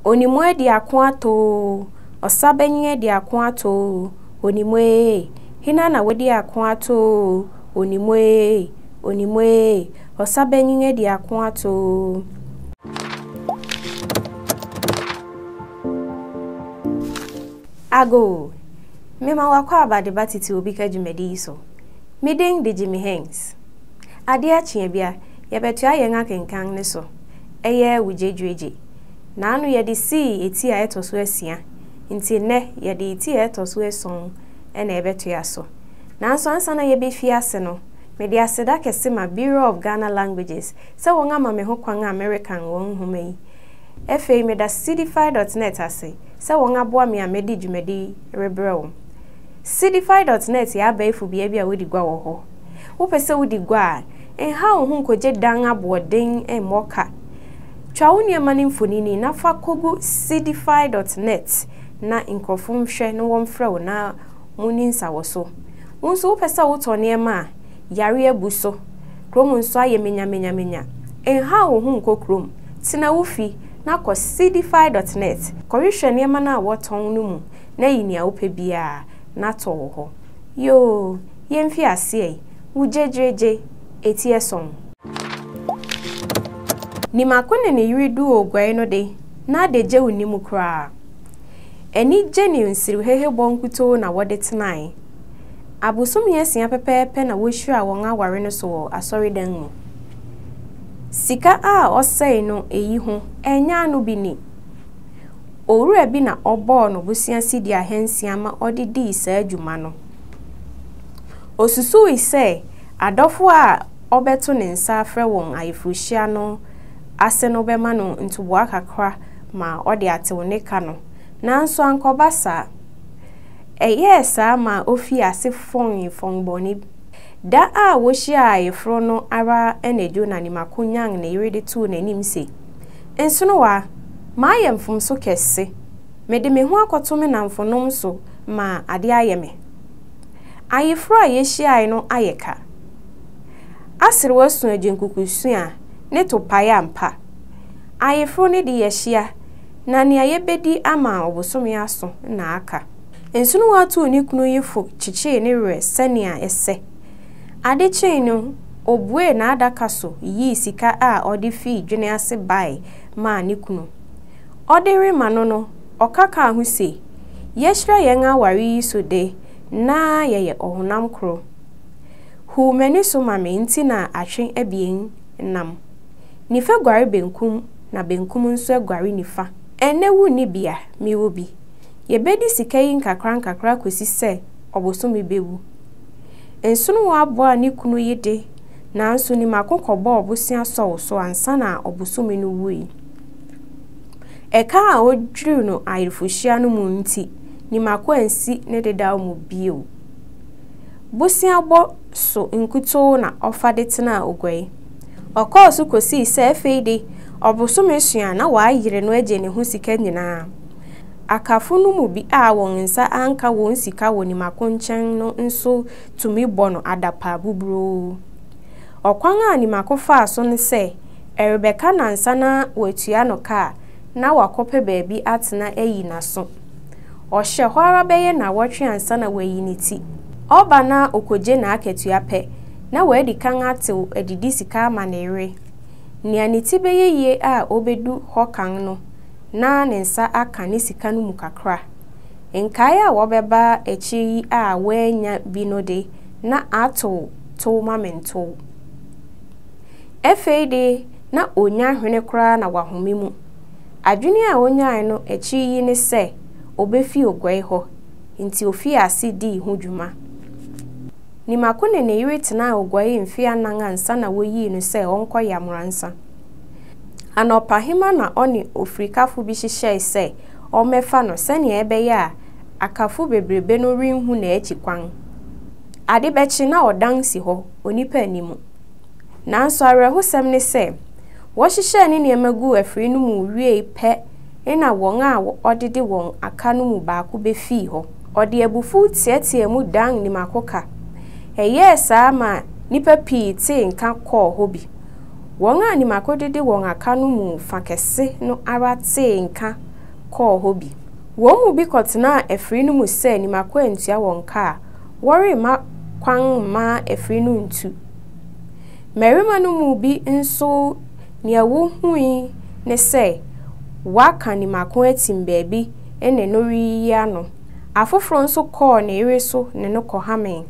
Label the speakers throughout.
Speaker 1: Onimwe di akwato, osabenye di akwato, onimwe, hina na wedi akwato, onimwe, osabenye di akwato. Ago, mema wakwa abade batiti obi ka jumedi so. Miding de Jimmy Hanks. Ade achie bia, yebetu ayen akenkan ne so. Eye Gyegyiregye. Na anu ye de si eti a etoso asia. Nti ne ye de eti a etoso eson na ebetu ya so. Na nso ansa na ye be fi ase no. Me de aseda kese ma Bureau of Ghana Languages. Se won ama me ho kwan American won humai. Efe me da cdfi.net ase. Se won aboa me amedi dwumedi rebrɛw. cdfi.net ya abaifu bia bia wodi gwa wo ho. Wo pese wodi gwa enha wo hu nkoje dan aboden emmoka. Twa wo niema ne mfonini na fa kogu cdfi.net na inkofum hwe no womfrɛ wo na muni nsa wo so. Wonso wo pese wo to niema yare abuso. Krom nso aye menya. Enha wo hu nkokrom. Tina wo fi na ko cdfi.net. Korihwe niema na woton no mu na yinia wo pe bia na to wo ho. Yo, yemfi ase wo Gyegyiregye eti eson. Ni makone ne yiridu ogwae no de na de je unimu kra. Eni geni nsiri hehe bonkuto na wode tenai. Abusum yesia pepepe na wohwira won aware no so asori dan mu. Sika a osei no eyi ho enya anu bi ni. Owura bi na obo no busia sidi ahensia ma odidi sa adwuma no. Osusu ise adofo a obeto ne nsa afre won ayefuhia no ase no bema no ntuboa kakra ma ode atewo ne ka no. Nanso ankobasa sa ma ofi ase fon boni da a wohia ayefro no ara enejo na nimakonyan na yirede tu nanim se enso no wa ma yemfom so kesse mede me ho akoto me namfonom so ma ade ayeme ayefro a yehia no ayeka asere wasu agenkukusu a ne to paya mpa ayefro ne de yehia na ne ayebedi ama obosome aso na aka enso no wa to ni kunu yifo chiche ne re sania ese ade chain no obue na adaka so yi sika a odi fi dwene ase bai ma ni kunu odere mano no okaka hu se yehira yen awari so de na yeye ohunam kro hu mani so mame nti na atwen abien nam nifa gware benkum na benkum nso agware nifa enewu ni bia miwo bi yebedi sika yin kakra kwesi se obosomi bewu ensunu wa aboa ni kunu yede na nso ni makokobo obusia so ansa na obosomi no wui eka a odwuru no ayefuhia no mu nti ni mako ansi ne deda mu bio busia bo so nkuto na ofade tena ogwai okosu kosi se afeide obosomi sua na wa ayire no agye ne hu sika nyina akafu no mu bi a won nsa anka won sika woni makonchen no nso tumi bono adapa bubro okwan a ni makofa so ne se erebeka na nsa na watua no ka na wakope baabi atena ayi na so ohye hwara beye na wotwe ansa na wayi ni ti oba na okoje na aketua pe na wadi kan atew adidi sika ama na ere ni aniti beye ye a obedu hokan no na nensa aka ne sika no mu kakra enkaya wobeba echi a wanya binode na ato to mamento efeide na onya hwene kra na wahome mu adwene a onya no echi yi ne se obefi ogwai ho nti ofi ase di ho dwuma ni makone ne yiretena ogwai mfi anan ansa na woyi no se onko yamuransa anopahima na oni ofrikafo bi hihye ise o mefa no sene ebeye a akafu bebrebe no rinhu na echi kwan ade bechi na odansi ho onipa animu nanso arehusem ne se wo hihye ni niemagu afri no mu wie pe ena won a odede won aka no mu baako befi ho ode abufu tietie mu dan ni makoka eye sa ma nipa pi ti nka kọ hobi won a ni makodede won aka no mu fakese no ara te nka kɔɔ hɔ bi. Wɔn mu bi kɔtena afiri no mu sɛ nimako antua wɔn ka wɔre ma kwan ma afiri no ntu. Mmarima no mu bi nso nea wɔhui ne sɛ waka nimako atim baabi ɛne no riyi ano. Afoforo nso kɔɔ ne yere so ne no kɔhame.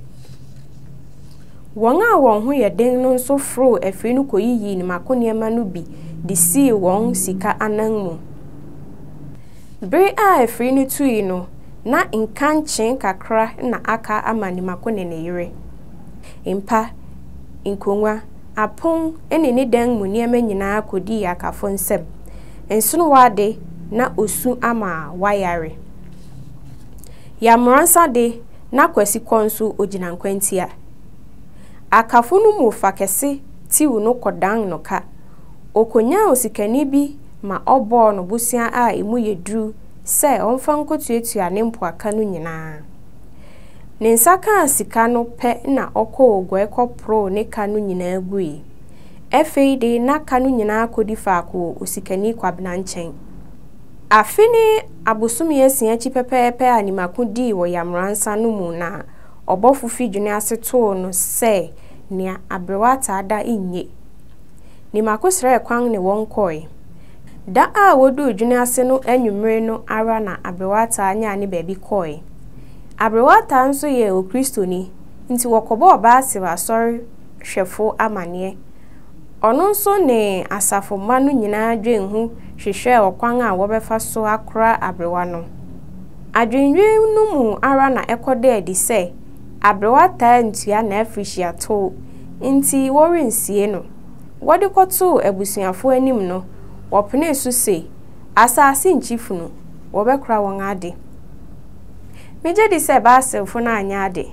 Speaker 1: Wɔn a wɔn ho yɛ den no nso foro afiri no kɔyiyi nimako nneɛma no bi de sii wɔn sika anan mu. Bere a afiri no tui no, na nkankyɛn kakra na aka ama nimako ne ne yere. Mpa, nkongwa, apon ne ne dan mu nneɛma nyinaa kɔdi akafo nsam. Nsono wade na osu ama wayare. Yamransa de na kwasi kɔnso ogyina nkwantia. Akafo no mu fa kɛse tiw no kɔdan no ka. Okonya osikani bi ma ɔbɔɔ no busua a emu yɛ duru sɛ ɔmfa nkotuatua ne mpoaka no nyinaa. Ne nsa ka sika no pɛ na ɔkɔ ogwe kɔpro ne ka no nyinaa gui. Afei de na ka no nyinaa kɔdi faako osikani kwabena nkyɛn. Afe ne abosom yɛsia akyi pɛpɛɛpɛ a nimako dii wɔ yamransa no mu na ɔbɔfo fi dwene ase too no sɛ nea abrewa taada inye. Nimako srɛ kwan ne wɔn kɔe. Da a wodu dwene ase no anwummere no ara na abrewa taa nya ne baabi kɔe. Abrewa taa nso yɛ okristoni nti wɔkɔbɔ ɔbaase asɔre hwɛfo amane. Ɔno nso ne asafo ma no nyinaa dwen ho hwehwɛ ɔkwan a wɔbɛfa so akora abrewa no. Adwenwen no mu ara na ɛkɔda adi sɛ abrewa taa ntua na afirihyia to nti wɔrensie no. Wɔde kɔto abusuafo anim no, wɔpene so se asase nchifunu wɔbɛkora wɔn ade. Megye di sɛ baasefo na anya ade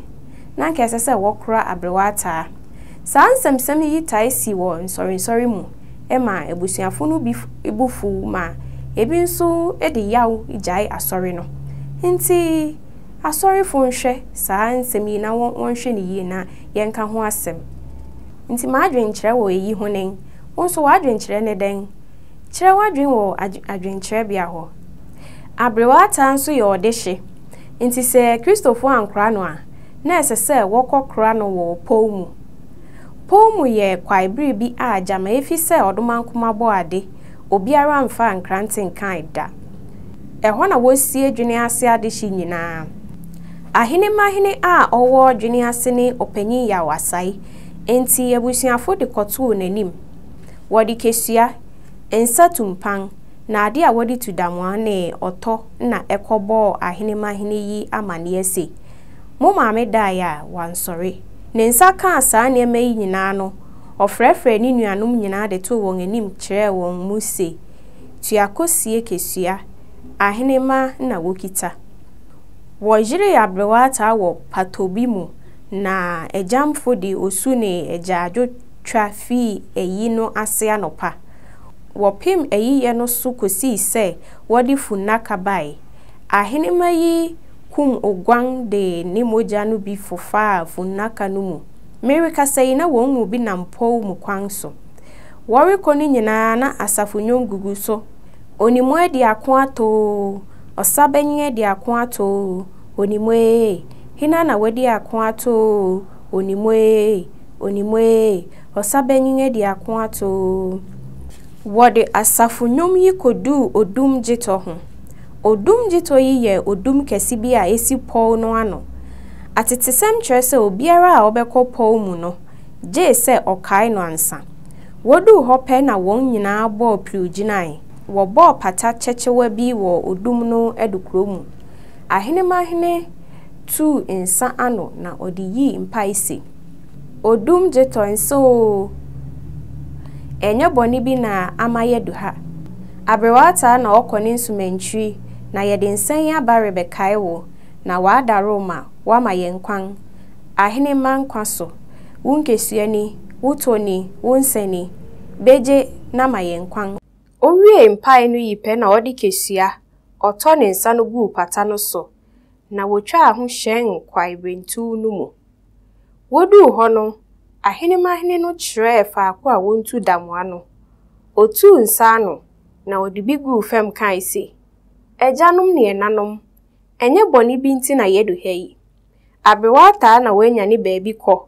Speaker 1: na nkɛsɛ sɛ wɔkora abrewa taa. Saa nsɛmsɛm yi tae si wɔ nsɔrensɔre mu ema abusuafo no bi ebufu ma ebi nso de yaw gyae asɔre no. Nti asɔrefo nhwɛ saa nsɛm yi na wɔnhwɛ ne yie na yɛnka ho asɛm. Nti maadwenkyerɛ wɔ eyi ho nen, nso wadwenkyerɛ ne den. Kyerɛ wadwen wɔ adwenkyerɛ bia hɔ. Abrewa taa nso yɛ ɔdehye. Nti sɛ Kristofo ankora no a, na ɛsɛ sɛ wɔkɔkora no wɔ pɔw mu. Pɔw mu yɛ kwaebere bi a gyama efi sɛ ɔdomankoma bɔ ade, obiara mfa nkrante nkan da. Ɛhɔ na wosie dwene ase adehye nyinaa. Ahene mahene a ɔwɔ dwene ase ne ɔpanyin yawasai. Enti abusuafo de kɔtoo n'anim. Wɔde kesua, nsa tumpan, na ade a wɔde tu damoa ne ɔtɔ na ɛkɔbɔɔ ahene mahene yi amane ase. Mo maame dae a wansɔre. Ne nsa ka saa nneɛma yi nyinaa no, ɔfrɛfrɛ ne nuanom nyinaa de to wɔn anim kyerɛ wɔn mu se, tuakosie kesua, ahene ma na wokita. Wɔyere abrewa taa wɔ patobi mu. Na ejamfo de osu ne ejaadwo twa fi eyi no ase anopa. Wɔpem eyiye no so kosi sɛ wɔde funaka bae. Ahene ma yi kum ogwan de ne mogya no bi fofa funaka no mu. Merika sɛ na wɔn mu bi nam pɔw mu kwan so. Wɔrekɔ ne nyinaa na asafo nnwom gugu so. Onimo adi ako ato, ɔsabanyi adi ako ato, onimo hina na wadi ako ato, onimoe, osabenyin di ako ato. Wode asafo nnwom yi kodu odum jito ho. Odum jito yi ye odum kesi bi a esi pɔw no ano. Atetesɛm kyerɛ sɛ obiara a obɛkɔ pɔw mu no, gye sɛ ɔkae no ansa. Wodu hɔ pɛ na wɔn nyinaa bɔɔ priugyinae. Wɔbɔɔ pata kyekyewa bi wɔ odum no adukuro mu. Ahene mahene tu nsa ano na odi yi mpaise. Odum jeto nso enye boni bi na amaye duha. Abrewata na okone nsumantwi na yede nsan ya bare bekae wo na wada Roma wama yenkwan. Ahene mankwa so wunkesuani wutoni wunsani beje na mayenkwan. Owie mpae no yipe na odi kesua oto ne nsa no gu pata no so. Na wotwa aho hyen kwaibrentu no mu. Wodu hɔ no, ahene mahene no kyerɛ faako a wontu damoa no. Otu nsa no, na odi bi gu fam kan se, Ejanom ne enanom, enye boni bi nti na yedu hei. Abrewa taa na wenya ne baabi kɔ,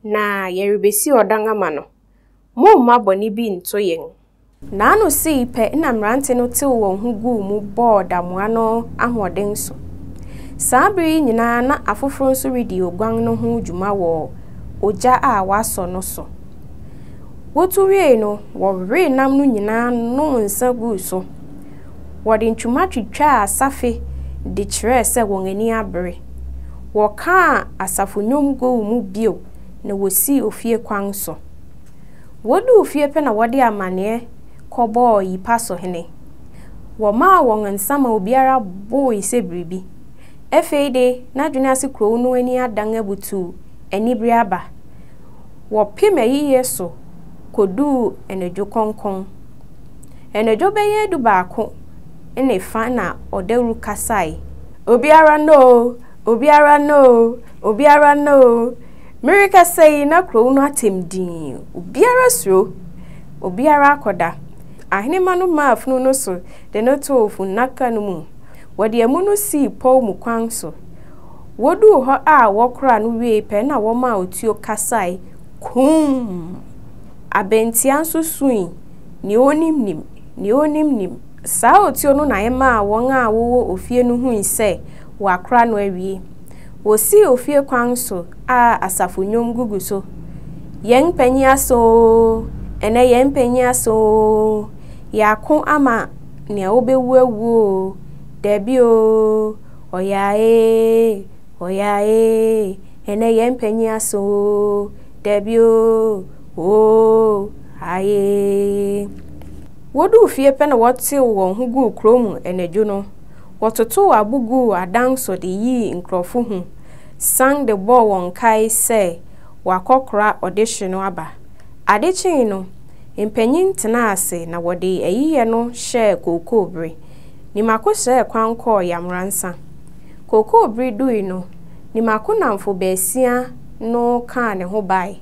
Speaker 1: na yerebesi odan ama no. Mo mma boni bi nto yen. Na anu si ipe na mrante no te won hu gu mu board amoa no ahoden so. Sabri nyina na afoforo nso redi ogwan no ho dwuma wo oja a waso no so. Wotu wie no, wo re nam no nyina no nsa gu so. Wodi ntwuma twitwa asafe de kyerɛ sɛ wɔn ani abere. Wɔka asafo nnwom go mu bio na wosi ofie kwan so. Wodu ofie pe na wode amane kɔbɔ yipa so hene. Wɔma wɔn nsama obiara bo ise bribi. Efeide na dwene ase kro no ani adan abutu anibri aba. Wɔpem ayiye so kodu enedwo konkon. Enedwo beye du baako ene fa na odawru kasai. Obiara no, obiara no, obiara no. Mirika say na kro no atemdin. Obiara suro, obiara akoda. Ahene manu maafunu no so de no to ofu naka no mu. Wode amunu si po mu kwan so. Wodu ho a wokra no wie pe na wo ma otuo kasai. Kum. Abentia nso sui. Ni onim nim. Sa otuo no na ema won a wo ofie no hu nse wakra no awie. Wosi ofie kwan so a asafo nyom gugu so. Yen panyia so, ene yen panyia so. Yakon ama ne obewu awu debi o. Oyae, ene yen panyia so. Debi o, aye. Wodu fie pe na wote won hu gu krom enedwo no. Wototo abugu adanso de yi nkrofo hu. Sang the ball won kai se wakokra audition no aba. Adechin no impanyin tena ase na wode ayiye no hye kokobre. Ni makose kwanko yamransa. Kokobre dui no ni makonamfo besia no ka ne ho bai.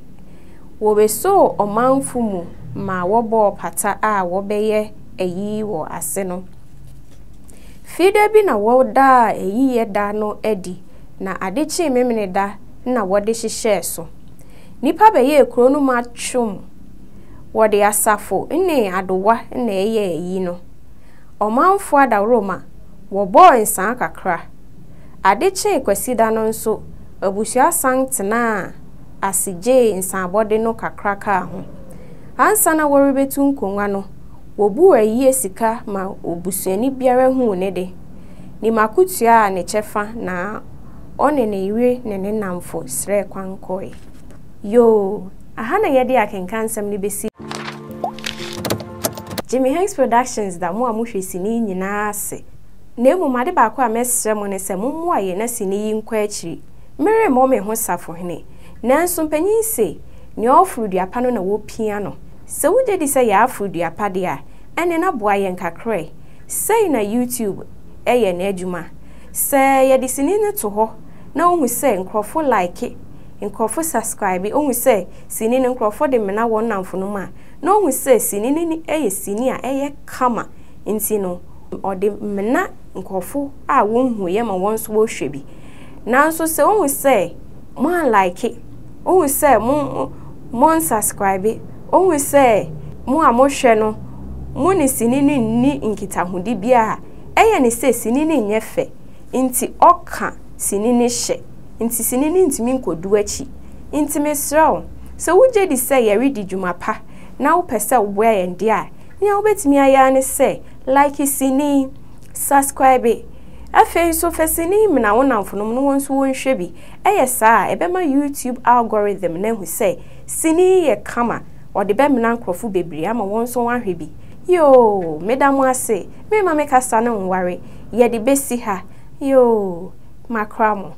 Speaker 1: Wo beso omanfu mu ma wobo pata a wobeye ayi wo ase no. Fide bi na woda ayiye da no edi na adechi memene da na wode hihye so. Nipa beye kro no matwum. Wode asafo ne adowa na eye ayi no. Omanfo adawroma wo boy nsan kakra. Adechi kwasida no nso abusua santena asije nsan bode no kakra ka ho. Ansa na woribetu nkonwa no wobu ayi sika ma obusuani biara hu ne de. Ni makutua ne chefa na one ne iwe ne namfo sre kwankoi. Yo, aha na yede akenkansem ni besi. Jimmy Hanks Productions da mo amuhwe sini nyina ase. Na emu made ba ko amesre mo ne se mo aye na sini yi nkwa akiri. Mere mo me ho safo hene. Nanso mpanyin se ne ofuru apa no na wo pia no. Se wuje di se ya afuru apa de a ene na boa yen kakre. Sei na YouTube eye na adwuma. Se ye di sini ne to ho na ohu se nkrofo like nkrofo subscribe ohu se sini ne nkrofo de mena won namfo no ma na ohu se sini ne eye sini a eye kama nti no ode mena nkrofo a won hu ye ma won so wo hwe bi nanso se ohu se mo like ohu se mo subscribe ohu se mo amohwe no mo ne sini ne ni nkitahudi bia eye ne se sini ne nyefe nti oka sini ne hye nti sini ne ntimi nkodu achi nti mesraw se wuje di se ye redi dwuma pa na wo pese wo boya ye ndi a ne wo betimi aya ne se like sini subscribe afi so fesini me na wonamfonom no won so wonhwe bi eye saa ebema YouTube algorithm na hu se sini ye kama ode be me na nkrofo bebri ama won so wanhwe bi yo medamu ase me ma me kasa na nware ye de besi ha yo makramo